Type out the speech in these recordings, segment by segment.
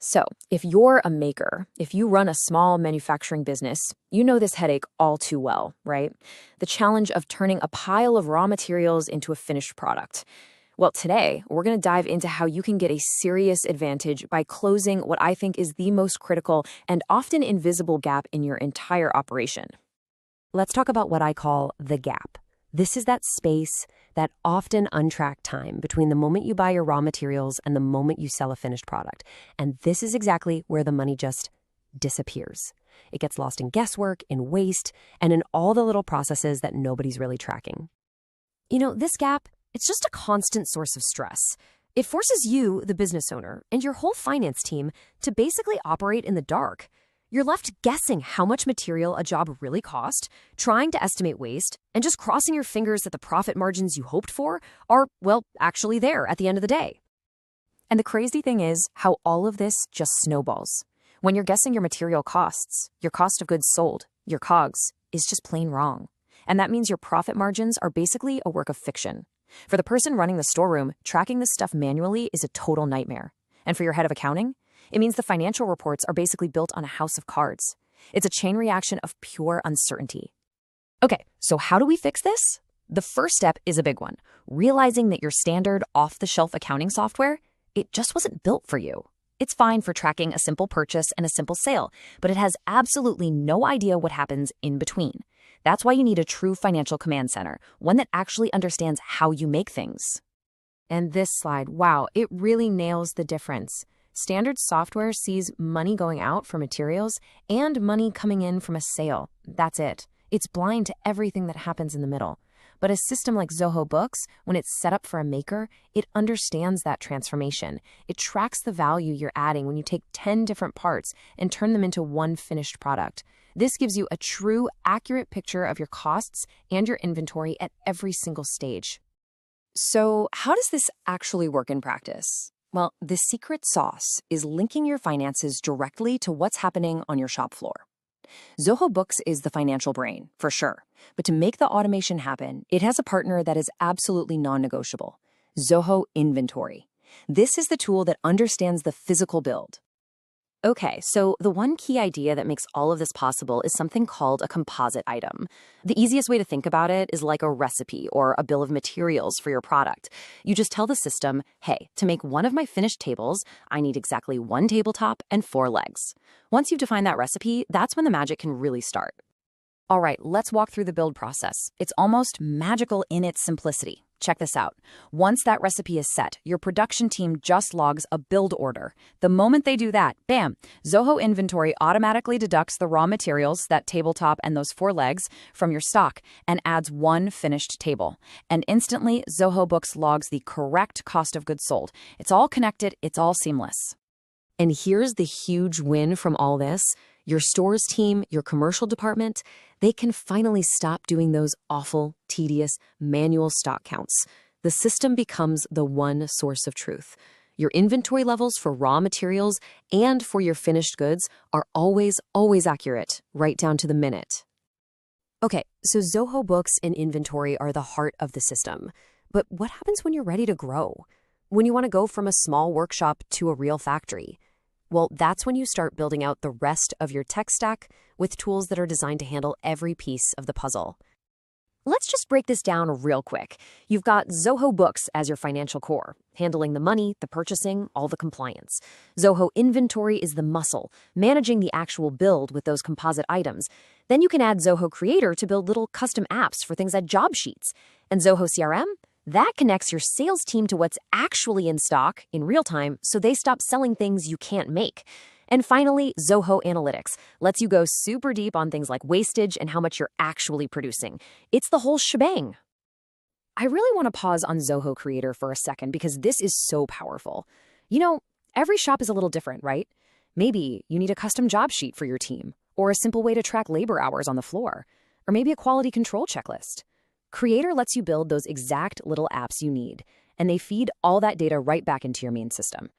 So, if you're a maker, if you run a small manufacturing business, you know this headache all too well, right? The challenge of turning a pile of raw materials into a finished product. Well, today, we're going to dive into how you can get a serious advantage by closing what I think is the most critical and often invisible gap in your entire operation. Let's talk about what I call the gap. This is that space, that often untracked time between the moment you buy your raw materials and the moment you sell a finished product. And this is exactly where the money just disappears. It gets lost in guesswork, in waste, and in all the little processes that nobody's really tracking. This gap, it's just a constant source of stress. It forces you, the business owner, and your whole finance team to basically operate in the dark. You're left guessing how much material a job really cost, trying to estimate waste, and just crossing your fingers that the profit margins you hoped for are, well, actually there at the end of the day. And the crazy thing is how all of this just snowballs. When you're guessing your material costs, your cost of goods sold, your COGS, is just plain wrong. And that means your profit margins are basically a work of fiction. For the person running the storeroom, tracking this stuff manually is a total nightmare. And for your head of accounting, it means the financial reports are basically built on a house of cards. It's a chain reaction of pure uncertainty. Okay, so how do we fix this? The first step is a big one. Realizing that your standard off-the-shelf accounting software, it just wasn't built for you. It's fine for tracking a simple purchase and a simple sale, but it has absolutely no idea what happens in between. That's why you need a true financial command center, one that actually understands how you make things. And this slide, wow, it really nails the difference. Standard software sees money going out for materials and money coming in from a sale. That's it. It's blind to everything that happens in the middle. But a system like Zoho Books, when it's set up for a maker, it understands that transformation. It tracks the value you're adding when you take 10 different parts and turn them into one finished product. This gives you a true, accurate picture of your costs and your inventory at every single stage. So, how does this actually work in practice? Well, the secret sauce is linking your finances directly to what's happening on your shop floor. Zoho Books is the financial brain, for sure. But to make the automation happen, it has a partner that is absolutely non-negotiable: Zoho Inventory. This is the tool that understands the physical build. Okay, so the one key idea that makes all of this possible is something called a composite item. The easiest way to think about it is like a recipe or a bill of materials for your product. You just tell the system, hey, to make one of my finished tables, I need exactly 1 tabletop and 4 legs. Once you've defined that recipe, that's when the magic can really start. All right, let's walk through the build process. It's almost magical in its simplicity. Check this out. Once that recipe is set, your production team just logs a build order. The moment they do that, bam, Zoho Inventory automatically deducts the raw materials, that tabletop and those 4 legs, from your stock and adds 1 finished table. And instantly, Zoho Books logs the correct cost of goods sold. It's all connected, it's all seamless. And here's the huge win from all this. Your stores team, your commercial department, they can finally stop doing those awful, tedious, manual stock counts. The system becomes the one source of truth. Your inventory levels for raw materials and for your finished goods are always accurate, right down to the minute. Okay, so Zoho Books and inventory are the heart of the system. But what happens when you're ready to grow? When you want to go from a small workshop to a real factory? Well, that's when you start building out the rest of your tech stack with tools that are designed to handle every piece of the puzzle. Let's just break this down real quick. You've got Zoho Books as your financial core, handling the money, the purchasing, all the compliance. Zoho Inventory is the muscle, managing the actual build with those composite items. Then you can add Zoho Creator to build little custom apps for things like job sheets. And Zoho CRM? That connects your sales team to what's actually in stock in real time, so they stop selling things you can't make. And finally, Zoho Analytics lets you go super deep on things like wastage and how much you're actually producing. It's the whole shebang. I really want to pause on Zoho Creator for a second because this is so powerful. Every shop is a little different, right? Maybe you need a custom job sheet for your team, or a simple way to track labor hours on the floor, or maybe a quality control checklist. Creator lets you build those exact little apps you need, and they feed all that data right back into your main system.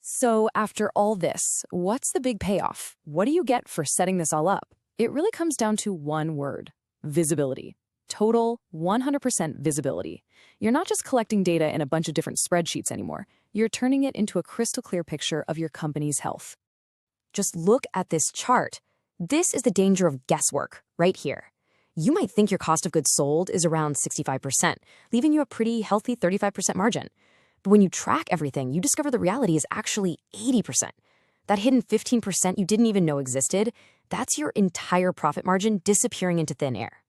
So after all this, what's the big payoff? What do you get for setting this all up? It really comes down to one word: visibility. Total 100% visibility. You're not just collecting data in a bunch of different spreadsheets anymore. You're turning it into a crystal clear picture of your company's health. Just look at this chart. This is the danger of guesswork right here. You might think your cost of goods sold is around 65%, leaving you a pretty healthy 35% margin. But when you track everything, you discover the reality is actually 80%. That hidden 15% you didn't even know existed, that's your entire profit margin disappearing into thin air.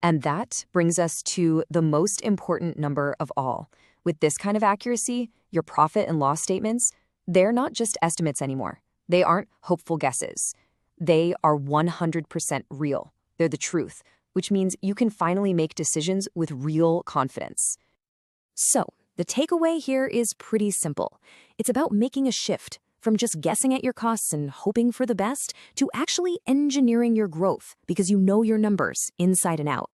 And that brings us to the most important number of all. With this kind of accuracy, your profit and loss statements, they're not just estimates anymore. They aren't hopeful guesses. They are 100% real. They're the truth, which means you can finally make decisions with real confidence. So, the takeaway here is pretty simple. It's about making a shift from just guessing at your costs and hoping for the best to actually engineering your growth because you know your numbers inside and out.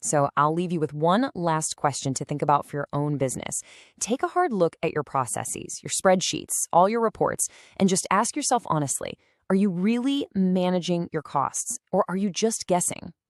So I'll leave you with one last question to think about for your own business. Take a hard look at your processes, your spreadsheets, all your reports, and just ask yourself honestly, are you really managing your costs or are you just guessing?